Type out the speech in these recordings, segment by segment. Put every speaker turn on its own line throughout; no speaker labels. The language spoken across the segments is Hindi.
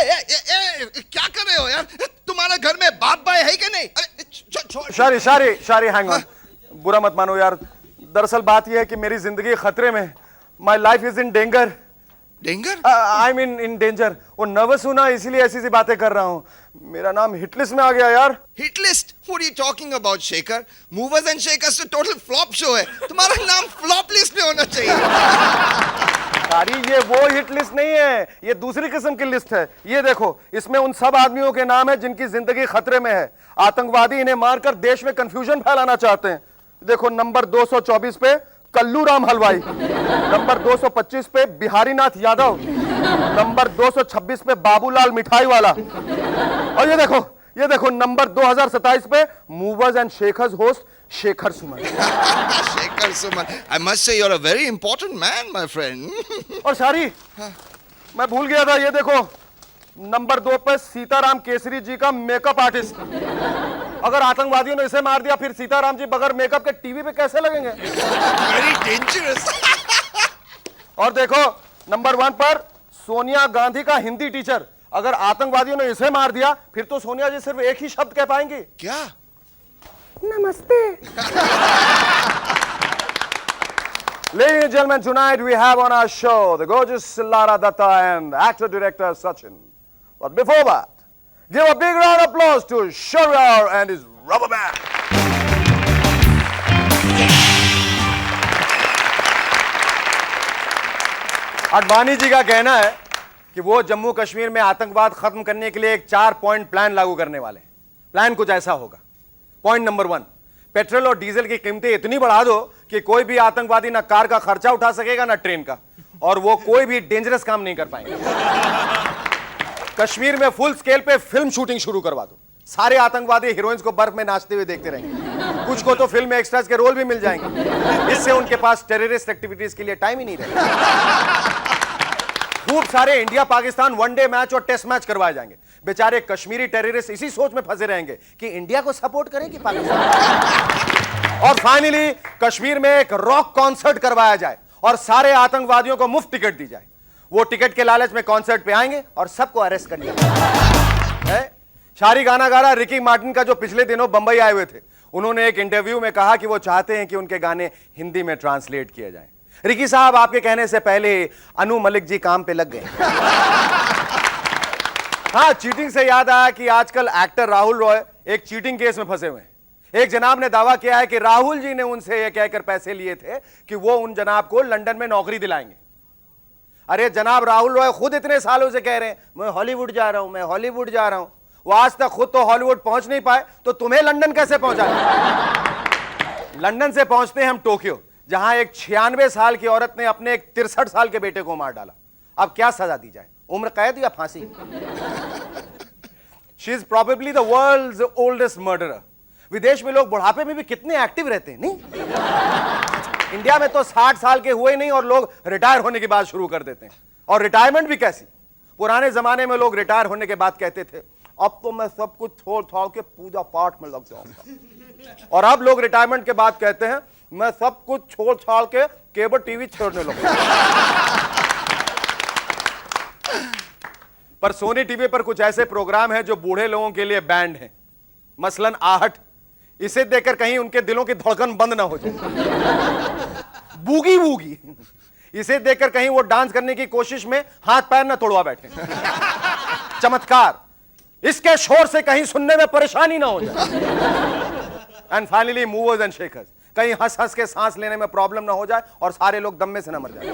क्या कर रहे हो यार? तुम्हारा घर में बाप भाई है कि नहीं? अरे
शारी शारी शारी हैंग ऑन, बुरा मत मानो यार। दरअसल बात यह है कि मेरी जिंदगी खतरे में, my life is in danger.
Danger?
I mean in danger. वो नर्वस हूं ना, इसीलिए ऐसी सी बातें कर रहा हूं। मेरा नाम हिट लिस्ट में आ गया यार।
Hit list? What are you talking about, Shekhar? Movers and shakers तो टोटल फ्लॉप शो है। तुम्हारा नाम फ्लॉप लिस्ट में होना चाहिए।
सारी ये वो हिट लिस्ट नहीं है, ये दूसरी किस्म की लिस्ट है। ये देखो, इसमें उन सब आदमियों के नाम है जिनकी जिंदगी खतरे में है। आतंकवादी इन्हें मारकर देश में कंफ्यूजन फैलाना चाहते हैं। देखो, नंबर 224 पे कल्लू राम हलवाई, नंबर 225 पे बिहारी नाथ यादव, नंबर 226 पे बाबूलाल मिठाई वाला, और ये देखो नंबर 2027 पे movers and shakers host Shekhar Suman.
Shekhar Suman, I must say you're a very important man, my friend.
और शारी, मैं भूल गया था, ये देखो नंबर 2 पे सीताराम केसरी जी का मेकअप आर्टिस्ट। अगर आतंकवादियों ने इसे मार दिया, फिर सीताराम जी बगैर मेकअप के टीवी पे कैसे लगेंगे?
Very dangerous.
और देखो नंबर 1 पर सोनिया गांधी का हिंदी टीचर। अगर आतंकवादियों ने इसे मार दिया, फिर तो सोनिया जी सिर्फ एक ही शब्द कह पाएंगी।
क्या?
नमस्ते। Ladies and gentlemen, tonight we have on our show the gorgeous Lara Datta and actor-director Sachin. But before that, give a big round of applause to Sharyar and his rubber band. Advani ji का कहना है कि वो जम्मू कश्मीर में आतंकवाद खत्म करने के लिए एक 4 पॉइंट प्लान लागू करने वाले। प्लान कुछ ऐसा होगा। पॉइंट नंबर 1, पेट्रोल और डीजल की कीमतें इतनी बढ़ा दो कि कोई भी आतंकवादी ना कार का खर्चा उठा सकेगा ना ट्रेन का, और वो कोई भी डेंजरस काम नहीं कर पाएंगे। कश्मीर में फुल स्केल पे फिल्म शूटिंग शुरू करवा दो। सारे आतंकवादी हीरोइंस को बर्फ में नाचते हुए देखते रहेंगे। कुछ को तो फिल्म में एक्स्ट्रास के रोल भी मिल जाएंगे। इससे उनके पास टेररिस्ट एक्टिविटीज के लिए टाइम ही नहीं रहेगा। खूब सारे इंडिया पाकिस्तान वनडे मैच और टेस्ट मैच करवाए जाएंगे। बेचारे कश्मीरी टेररिस्ट इसी सोच में फंसे रहेंगे कि इंडिया को सपोर्ट करें कि पाकिस्तान। और फाइनली कश्मीर में एक रॉक कॉन्सर्ट करवाया जाए और सारे आतंकवादियों को मुफ्त टिकट दी जाए। वो टिकट के लालच में कॉन्सर्ट पे आएंगे और सबको अरेस्ट कर लिया जाएगा। शारी गाना गा रहा रिकी मार्टिन का, जो पिछले दिनों बंबई आए हुए थे। उन्होंने एक इंटरव्यू में कहा कि वो चाहते हैं कि उनके गाने हिंदी में ट्रांसलेट किए जाएं। रिकी साहब, आपके कहने से पहले अनु मलिक जी काम पे लग गए। हाँ, चीटिंग से याद आया कि आजकल एक्टर राहुल रॉय एक चीटिंग केस में फंसे हुए हैं। एक जनाब ने दावा किया है कि राहुल जी ने उनसे यह कहकर पैसे लिए थे कि वो उन जनाब को लंदन में नौकरी दिलाएंगे। अरे जनाब, राहुल रॉय खुद इतने सालों से कह रहे हैं मैं हॉलीवुड जा रहा हूं, मैं हॉलीवुड जा रहा हूं। वो आज तक खुद तो हॉलीवुड पहुंच नहीं पाए, तो तुम्हें लंदन कैसे पहुंचा? लंदन से पहुंचते हैं हम टोक्यो, जहां एक 96 साल की औरत ने अपने एक 63 साल के बेटे को मार डाला। अब क्या सजा दी जाए, उम्र कैद या फांसी? She is probably the world's oldest murderer. विदेश में लोग बुढ़ापे में भी कितने एक्टिव रहते हैं, नहीं? इंडिया में तो 60 साल के हुए नहीं और लोग रिटायर होने की बात शुरू कर देते हैं। और रिटायरमेंट भी कैसी? पुराने जमाने में लोग रिटायर होने के बाद कहते थे अब तो मैं सब कुछ छोड़ छाड़ के पूजा पाठ में लग जाऊंगा। और अब लोग रिटायरमेंट के बाद कहते हैं मैं सब कुछ छोड़ छाड़ के केबल टीवी छोड़ने लगा। पर सोनी टीवी पर कुछ ऐसे प्रोग्राम हैं जो बूढ़े लोगों के लिए बैंड हैं। मसलन आहट। इसे देखकर कहीं उनके दिलों की धड़कन बंद ना हो जाए। Boogie woogie. इसे देखकर कहीं वो डांस करने की कोशिश में हाथ पैर ना तोड़वा बैठे। चमत्कार। इसके शोर से कहीं सुनने में परेशानी ना हो जाए। And finally movers and shakers. कहीं हंस हंस के सांस लेने में प्रॉब्लम ना हो जाए और सारे लोग दम में से ना मर जाए।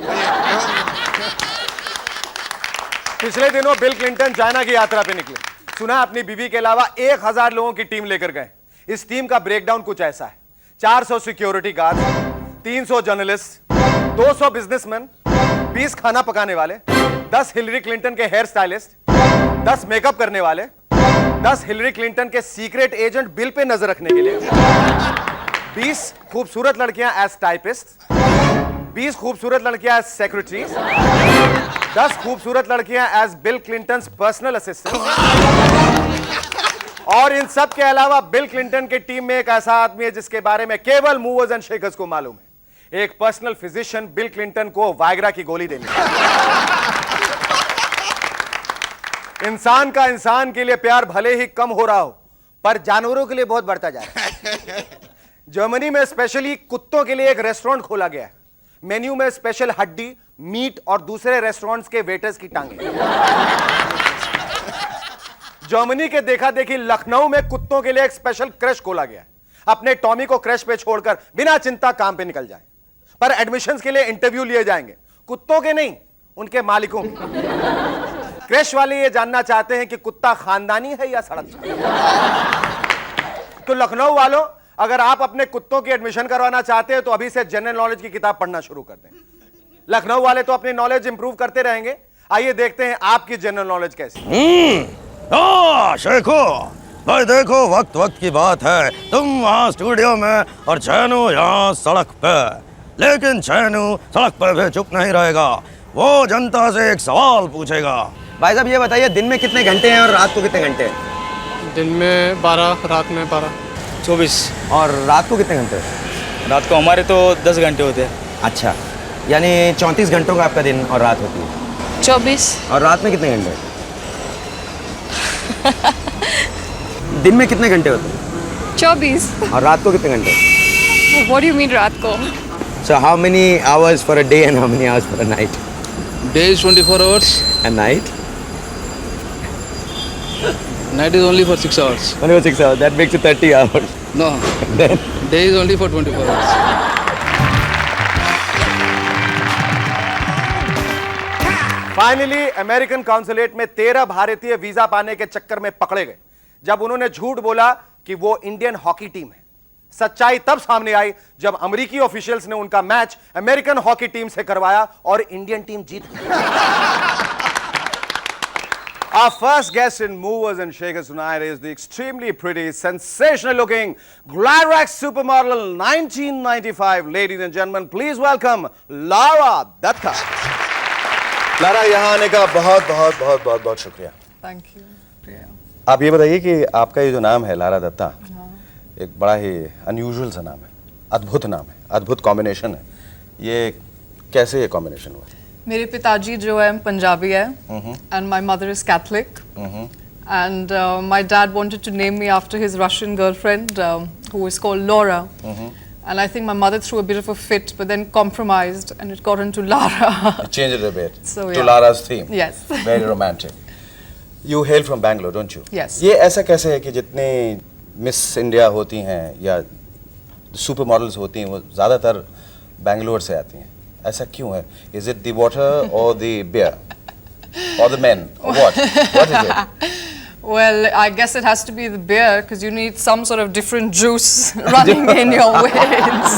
पिछले दिनों बिल क्लिंटन चाइना की यात्रा पे निकले। सुना अपनी बीवी के अलावा 1000 लोगों की टीम लेकर गए। इस टीम का ब्रेकडाउन कुछ ऐसा है: 400 सिक्योरिटी गार्ड, 300 जर्नलिस्ट, 200 बिजनेसमैन, 20 खाना पकाने वाले, 10 हिलरी क्लिंटन के हेयर स्टाइलिस्ट, 10 मेकअप करने वाले, 10 हिलरी क्लिंटन के सीक्रेट एजेंट बिल पे नजर रखने के लिए, 20 खूबसूरत लड़कियां एज टाइपिस्ट, 20 खूबसूरत लड़कियां एज सेक्रेटरीज, 10 खूबसूरत लड़कियां as Bill Clinton personal assistant. और इन सब के अलावा बिल क्लिंटन की टीम में एक ऐसा आदमी है जिसके बारे में केवल मूवर्स एंड शेकर्स को मालूम है। एक पर्सनल फिजिशियन बिल क्लिंटन को वायग्रा की गोली देनी। इंसान का इंसान के लिए प्यार भले ही कम हो रहा हो, पर जानवरों के लिए बहुत बढ़ता जा रहा है। जर्मनी में स्पेशली कुत्तों के लिए एक रेस्टोरेंट खोला गया है। मेन्यू में स्पेशल हड्डी, मीट और दूसरे रेस्टोरेंट्स के वेटर्स की टांगे। जर्मनी के देखा देखी लखनऊ में कुत्तों के लिए एक स्पेशल क्रश खोला गया है। अपने टॉमी को क्रश पे छोड़कर बिना चिंता काम पे निकल जाएं, पर एडमिशंस के लिए इंटरव्यू लिए जाएंगे, कुत्तों के नहीं, उनके मालिकों के। क्रश वाले ये जानना चाहते हैं कि कुत्ता खानदानी है या सड़क छाप। तो लखनऊ वालों, अगर आप अपने कुत्तों की एडमिशन करवाना चाहते हैं तो अभी से जनरल नॉलेज की किताब पढ़ना शुरू कर दें। लखनऊ वाले तो अपनी नॉलेज इंप्रूव करते रहेंगे। आइए देखते हैं आपकी जनरल नॉलेज कैसी।
शेखो भाई, देखो वक्त वक्त की बात है, तुम वहाँ स्टूडियो में और चैनू यहाँ सड़क पे। लेकिन चैनू सड़क पे भी चुप नहीं रहेगा, वो जनता से एक सवाल पूछेगा।
भाई साहब ये बताइए, दिन में कितने घंटे हैं और रात को कितने घंटे हैं?
दिन में 12, रात में 12।
24।
और रात को कितने घंटे हैं?
रात को हमारे तो 10 घंटे होते हैं।
अच्छा, यानी 34 घंटों का आपका दिन और रात होती है।
24।
और रात में कितने घंटे? दिन में कितने घंटे होते हैं?
24।
और रात को कितने घंटे?
What do you mean रात को?
So how many hours for a day and how many hours for a night?
Day is 24 hours.
And night?
Night is only for 6 hours.
Only for 6 hours. That makes it 30 hours.
No.
Then
Day is only for 24 hours.
Finally American consulate में 13 भारतीय वीजा पाने के चक्कर में पकड़े गए जब उन्होंने झूठ बोला कि वो इंडियन हॉकी टीम है। सच्चाई तब सामने आई जब अमेरिकी ऑफिशियल्स ने उनका मैच अमेरिकन हॉकी टीम से करवाया और इंडियन टीम जीत गई। Our first guest in Movers and Shakers tonight is the extremely pretty, sensational-looking GlamRack supermodel 1995. Ladies and gentlemen, please welcome Lara Dutta.
Lara, यहाँ आने का बहुत बहुत बहुत बहुत बहुत शुक्रिया।
Thank you. प्रिया।
आप ये बताइए कि आपका ये जो नाम है लारा दत्ता, एक बड़ा ही अनयूजुअल सा नाम है, अद्भुत नाम है, अद्भुत कॉम्बिनेशन है। ये कैसे ये कॉम्बिनेशन हुआ?
मेरे पिताजी जो है पंजाबी है and my mother is Catholic and my dad wanted to name me after his Russian girlfriend who was called Laura and I think my mother threw a bit of a fit but then compromised and it got into Lara.
Change it a bit
So,
to
yeah.
Lara's theme.
Yes.
Very romantic. You hail from Bangalore, don't you?
Yes.
ये ऐसा कैसे है कि जितने मिस इंडिया होती हैं या सुपर मॉडल्स होती हैं वो ज़्यादातर बैंगलोर से आती हैं? ऐसा क्यों है? Is it the water or the beer or the men or what? What is it?
Well, I guess it has to be the beer because you need some sort of different juice running in your veins.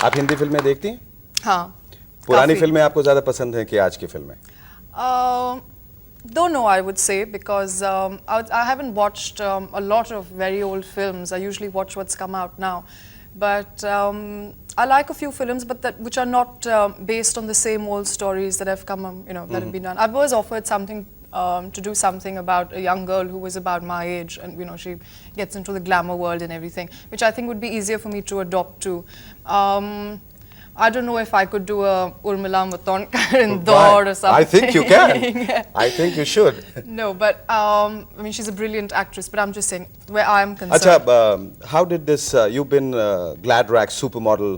आप हिंदी फिल्में देखती हैं?
हाँ।
पुरानी
काफी।
फिल्में आपको ज़्यादा पसंद हैं कि आज की फिल्में?
Don't know, I would say, because I haven't watched a lot of very old films. I usually watch what's come out now. But I like a few films, but which are not based on the same old stories that have come, that have been done. I've always offered something to do something about a young girl who was about my age, and she gets into the glamour world and everything, which I think would be easier for me to adopt to. I don't know if I could do a Urmila Matondkar in Dor or something.
I think you can. I think you should.
No, but I mean, she's a brilliant actress, but I'm just saying, where I'm concerned.
Acha, how did this, you've been GlamRack supermodel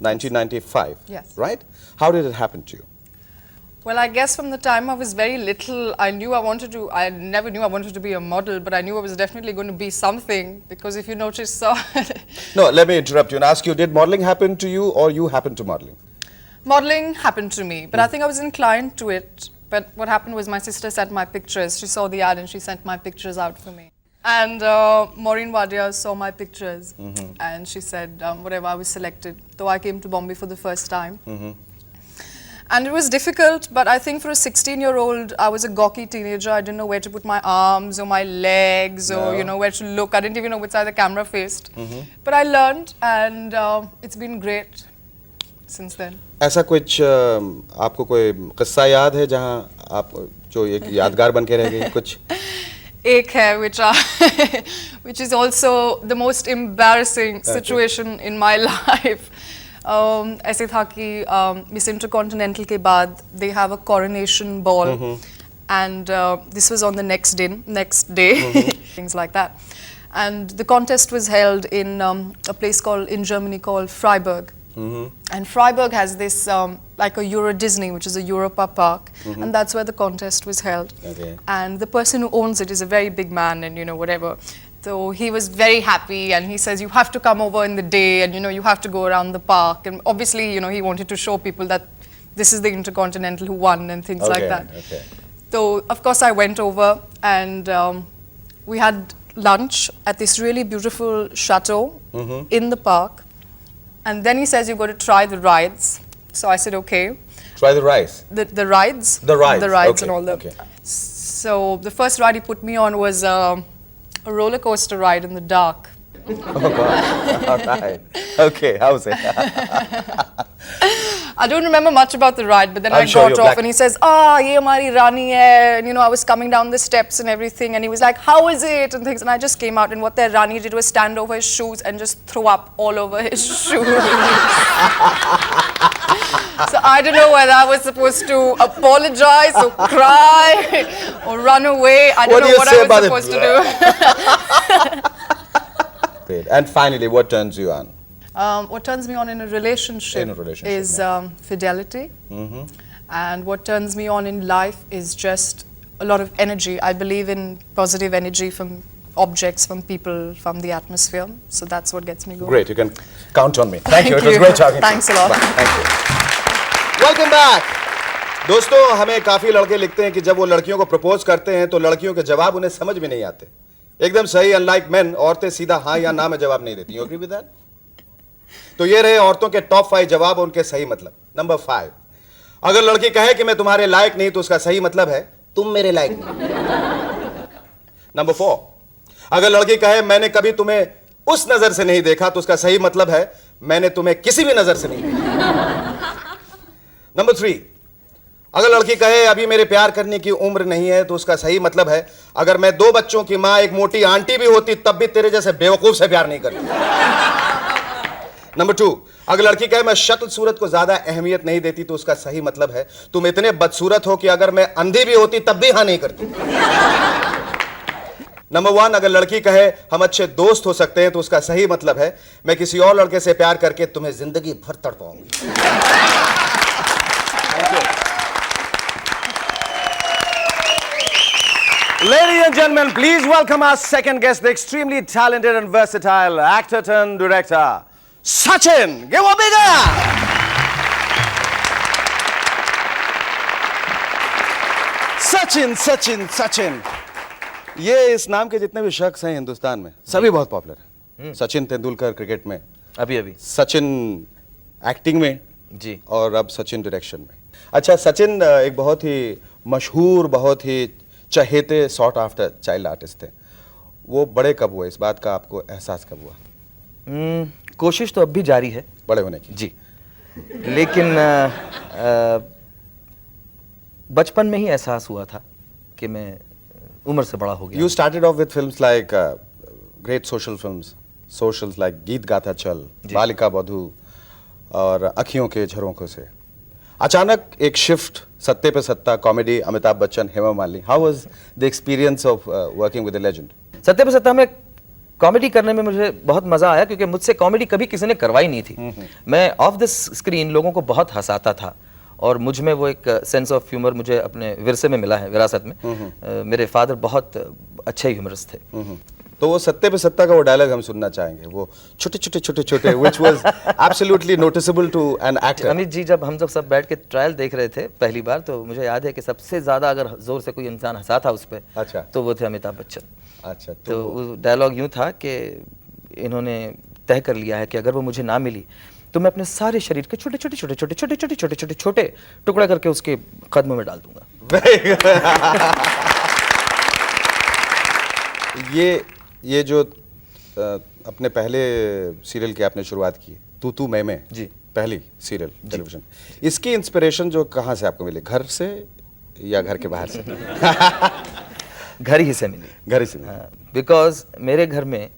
1995,
Yes.
right? How did it happen to you?
Well, I guess from the time I was very little, I never knew I wanted to be a model, but I knew I was definitely going to be something, because if you notice, so
No, let me interrupt you and ask you, did modeling happen to you or you happened to modeling?
modeling happened to me, but I think I was inclined to it. But what happened was my sister sent my pictures. She saw the ad and she sent my pictures out for me. And Maureen Wadia saw my pictures and she said, whatever, I was selected. So I came to Bombay for the first time. And it was difficult, but I think for a 16-year-old, I was a gawky teenager. I didn't know where to put my arms or my legs or, where to look. I didn't even know which side the camera faced. But I learned and it's been great since then.
ऐसा कुछ आपको कोई किस्सा याद है जहाँ आप जो एक यादगार बन के रह गई कुछ?
एक है which is also the most embarrassing situation in my life. ऐसे था कि Miss Intercontinental के बाद they have a coronation ball and this was on the next day, things like that. And the contest was held in a place in Germany called Freiburg. And Freiburg has this like a Euro Disney, which is a Europa park, and that's where the contest was held.
Okay.
And the person who owns it is a very big man, and whatever. So he was very happy, and he says, you have to come over in the day, and you have to go around the park. And obviously, he wanted to show people that this is the Intercontinental who won and things like that.
Okay.
So of course I went over, and we had lunch at this really beautiful chateau in the park. And then he says, you've got to try the rides. So I said, okay.
Try the rice.
The rides?
The rides.
The rides
Okay,
and all that.
okay.
So the first ride he put me on was a roller coaster ride in the dark.
Oh God. All right. Okay. How's it?
I don't remember much about the ride, but then
I'm
I
sure
got
you're
off
black.
and he says, ye hamari Rani hai. And I was coming down the steps and everything, and he was like, how is it? And things. And I just came out, and what their Rani did was stand over his shoes and just throw up all over his shoes. So I don't know whether I was supposed to apologize or cry or run away. I don't know what I was supposed to do.
Great. And finally, what turns you on?
What turns me on in a relationship, is fidelity. And what turns me on in life is just a lot of energy. I believe in positive energy from objects, from people, from the atmosphere. So that's what gets me going.
Great. You can count on me. Thank you. It was great talking to you.
Thanks a lot.
Bye. Thank you. Welcome back. दोस्तों, हमें काफी लड़के लिखते हैं कि जब वो लड़कियों को प्रपोज करते हैं तो लड़कियों के जवाब उन्हें समझ में नहीं आते. एकदम सही. अनलाइक मेन, औरतें सीधा हाँ या ना में जवाब नहीं देती. You agree with that? तो ये रहे औरतों के टॉप 5 जवाब, उनके सही मतलब. नंबर 5, अगर लड़की कहे कि मैं तुम्हारे लायक नहीं तो उसका सही मतलब है तुम मेरे लायक नहीं. नंबर 4, अगर लड़की कहे मैंने कभी तुम्हें उस नजर से नहीं देखा तो उसका सही मतलब है मैंने तुम्हें किसी भी नजर से नहीं देखा. नंबर 3, अगर लड़की कहे अभी मेरे प्यार करने की उम्र नहीं है तो उसका सही मतलब है अगर मैं 2 बच्चों की मां एक मोटी आंटी भी होती तब भी तेरे जैसे बेवकूफ से प्यार नहीं करती. नंबर 2, अगर लड़की कहे मैं शक्ल सूरत को ज्यादा अहमियत नहीं देती तो उसका सही मतलब है तुम इतने बदसूरत हो कि अगर मैं अंधी भी होती तब भी हाँ नहीं करती. नंबर 1, अगर लड़की कहे हम अच्छे दोस्त हो सकते हैं तो उसका सही मतलब है मैं किसी और लड़के से प्यार करके तुम्हें जिंदगी भर तड़पाऊंगी.
Ladies and gentlemen, please welcome our second guest, the extremely talented and versatile actor turned director, Sachin. Give a big hand.
Sachin. ये इस नाम के जितने भी शख्स हैं हिंदुस्तान में सभी बहुत पॉपुलर हैं. सचिन तेंदुलकर क्रिकेट में,
अभी
सचिन एक्टिंग में
जी,
और अब सचिन डायरेक्शन में. अच्छा, सचिन एक बहुत ही मशहूर, बहुत ही चहेते सॉट आफ्टर चाइल्ड आर्टिस्ट थे. वो बड़े कब हुए, इस बात का आपको एहसास कब हुआ?
कोशिश तो अब भी जारी है
बड़े होने की.
जी, लेकिन बचपन में ही एहसास हुआ था कि मैं उम्र से बड़ा हो गया.
You started off with films like great social films, socials like गीत गाथा चल, बालिका बधू और अखियों के झरोखों से. अचानक एक शिफ्ट, सत्ते पे सत्ता, comedy, Amitabh Bachchan, Hema Malini. How was the experience of working with a legend?
सत्य पे सत्ता में कॉमेडी करने में मुझे बहुत मजा आया क्योंकि मुझसे कॉमेडी कभी किसी ने करवाई नहीं थी. मैं ऑफ द स्क्रीन लोगों को बहुत हंसाता था और मुझ में वो एक सेंस ऑफ ह्यूमर मुझे अपने विरसे में मिला है, विरासत में. मेरे फादर बहुत अच्छे ह्यूमरिस्ट थे.
तो वो सत्ते पे सत्ता का वो डायलॉग हम सुनना चाहेंगे, वो छोटे which was absolutely noticeable to an actor.
Amit ji, जब हम सब बैठ के ट्रायल देख रहे थे पहली बार तो मुझे याद है कि सबसे ज्यादा अगर जोर से कोई इंसान हंसा था उस पर,
अच्छा,
तो वो थे अमिताभ बच्चन.
अच्छा,
तो वो डायलॉग यूं था कि इन्होंने तय कर लिया है कि अगर वो मुझे ना मिली तो मैं अपने सारे शरीर के छोटे टुकड़ा करके उसके कदमों में डाल दूंगा.
ये जो अपने पहले सीरियल की आपने शुरुआत की, तू मैं
जी,
पहली सीरियल टेलीविजन, इसकी इंस्पिरेशन जो कहाँ से आपको मिली, घर से या घर के बाहर से?
घर ही से मिली.
घर ही से.
बिकॉज मेरे घर में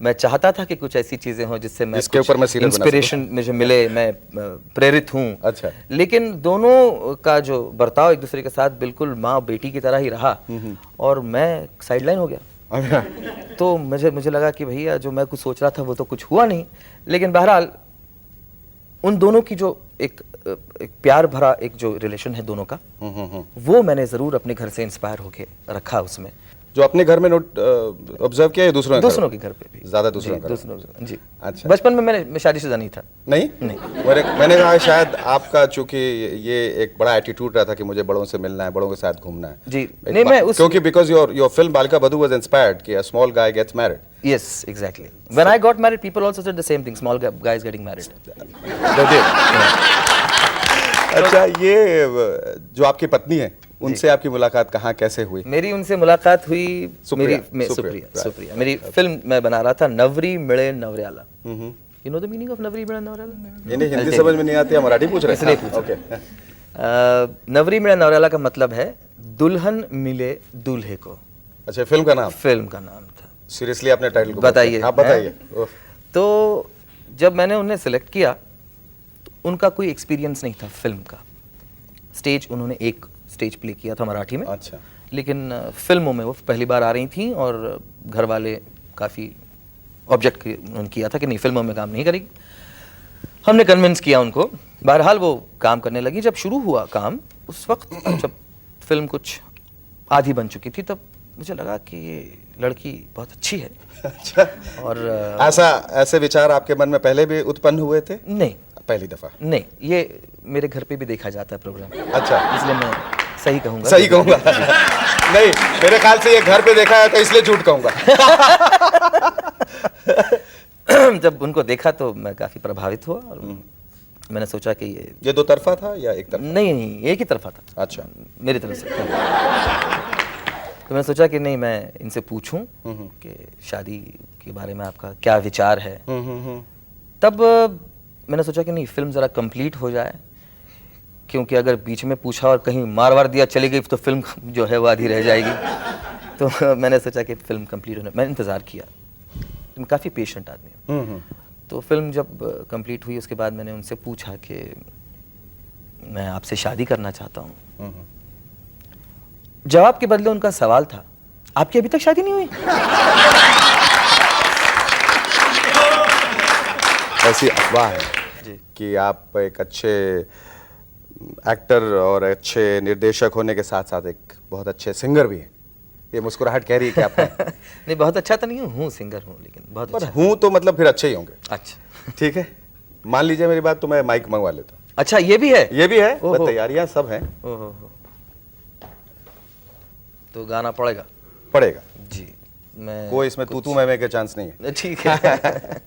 मैं चाहता था कि कुछ ऐसी चीजें हों जिससे मैं
जिसके ऊपर मैं serial बना सकूं।
इंस्पिरेशन मुझे मिले, मैं प्रेरित हूँ।
अच्छा।
लेकिन दोनों का जो बर्ताव एक दूसरे के साथ बिल्कुल माँ बेटी की तरह ही रहा, और मैं साइडलाइन हो गया। तो मुझे लगा कि भैया जो मैं कुछ सोच रहा था वो तो कुछ हुआ नहीं। लेकिन बहरहाल उन दोनों की जो एक प्यार भरा एक जो रिलेशन है दोनों का, वो मैंने जरूर अपने घर से इंस्पायर होके रखा उसमें।
जो अपने घर में नोट ऑब्जर्व किया या दूसरों
दूसरों के घर पे भी
ज्यादा दूसरों
जी,
के घर
दूसरों जी।
अच्छा।
बचपन में मैं शादीशुदा नहीं था।
नहीं मैंने कहा शायद आपका चूंकि ये एक बड़ा एटीट्यूड रहा था कि मुझे बड़ों से मिलना है, बड़ों के साथ घूमना है।
जी, नहीं, मैं उस
क्योंकि बिकॉज योर फिल्म बालिका बधू वाज इंस्पायर्ड कि a small guy gets married.
Yes, exactly. When I got married, people also said the same thing. Small guys getting married.
अच्छा, ये जो आपकी पत्नी है उनसे आपकी मुलाकात कहाँ कैसे हुई?
मेरी उनसे मुलाकात हुई
सुप्रिया,
सुप्रिया।
right.
मेरी फिल्म मैं बना रहा था नवरी मिले नवरियाला। You know the meaning of नवरी मिले नवरियाला?
इन्हें हिंदी समझ में नहीं आती है, मराठी पूछ रहे
इसलिए
हैं।
पूछा।
ओके।
नवरी मिले नवरियाला का मतलब है दुल्हन मिले दूल्हे को।
अच्छा, फिल्म का नाम?
फिल्म का नाम था।
सीरियसली आपने टाइटल को
बताइए।
आप बताइए। उफ।
तो जब मैंने उन्हें सिलेक्ट किया तो उनका कोई एक्सपीरियंस नहीं था फिल्म का। स्टेज उन्होंने एक स्टेज प्ले किया था मराठी में।
अच्छा।
लेकिन फिल्मों में वो पहली बार आ रही थी और घर वाले काफ़ी ऑब्जेक्ट किया था कि नहीं फिल्मों में काम नहीं करेगी। हमने कन्विंस किया उनको, बहरहाल वो काम करने लगी। जब शुरू हुआ काम उस वक्त जब फिल्म कुछ आधी बन चुकी थी तब मुझे लगा कि ये लड़की बहुत अच्छी है।
अच्छा।
और
ऐसे विचार आपके मन में पहले भी उत्पन्न हुए थे?
नहीं,
पहली दफा?
नहीं, ये मेरे घर पे भी देखा जाता है प्रोग्राम।
अच्छा।
इसलिए मैं सही कहूँगा।
सही कहूंगा। नहीं, मेरे ख्याल से ये घर पे देखा है तो इसलिए झूठ कहूंगा।
जब उनको देखा तो मैं काफी प्रभावित हुआ और मैंने सोचा कि
ये दो तरफा था या एक तरफा?
नहीं, एक ही तरफा था।
अच्छा।
मेरी तरफ से। तो मैंने सोचा कि नहीं, मैं इनसे पूछूं कि शादी के बारे में आपका क्या विचार है। तब मैंने सोचा कि नहीं, फिल्म ज़रा कंप्लीट हो जाए, क्योंकि अगर बीच में पूछा और कहीं मार वार दिया चली गई तो फिल्म जो है वो आधी रह जाएगी। तो मैंने सोचा कि फिल्म कंप्लीट होने, मैंने इंतज़ार किया। मैं काफ़ी पेशेंट आदमी हूँ। तो फिल्म जब कंप्लीट हुई उसके बाद मैंने उनसे पूछा कि मैं आपसे शादी करना चाहता हूँ। जवाब के बदले उनका सवाल था, आपकी अभी तक शादी नहीं हुई?
ऐसी अफवाह है कि आप एक अच्छे एक्टर और अच्छे निर्देशक होने के साथ साथ एक बहुत अच्छे सिंगर भी हैं। ये मुस्कुराहट कह रही है कि आप
नहीं, बहुत अच्छा तो नहीं हूँ, सिंगर हूँ, लेकिन बहुत
पर
अच्छा।
हूँ तो मतलब फिर अच्छे ही होंगे।
अच्छा,
ठीक है, मान लीजिए मेरी बात, तो मैं माइक मंगवा लेता हूँ।
अच्छा, ये भी है?
ये भी है,
ओहो।
बस तैयारियां सब हैं।
ओहो, तो गाना पड़ेगा?
पड़ेगा।
जी, मैं
कोई इसमें तू मैं के चांस नहीं है।
ठीक है।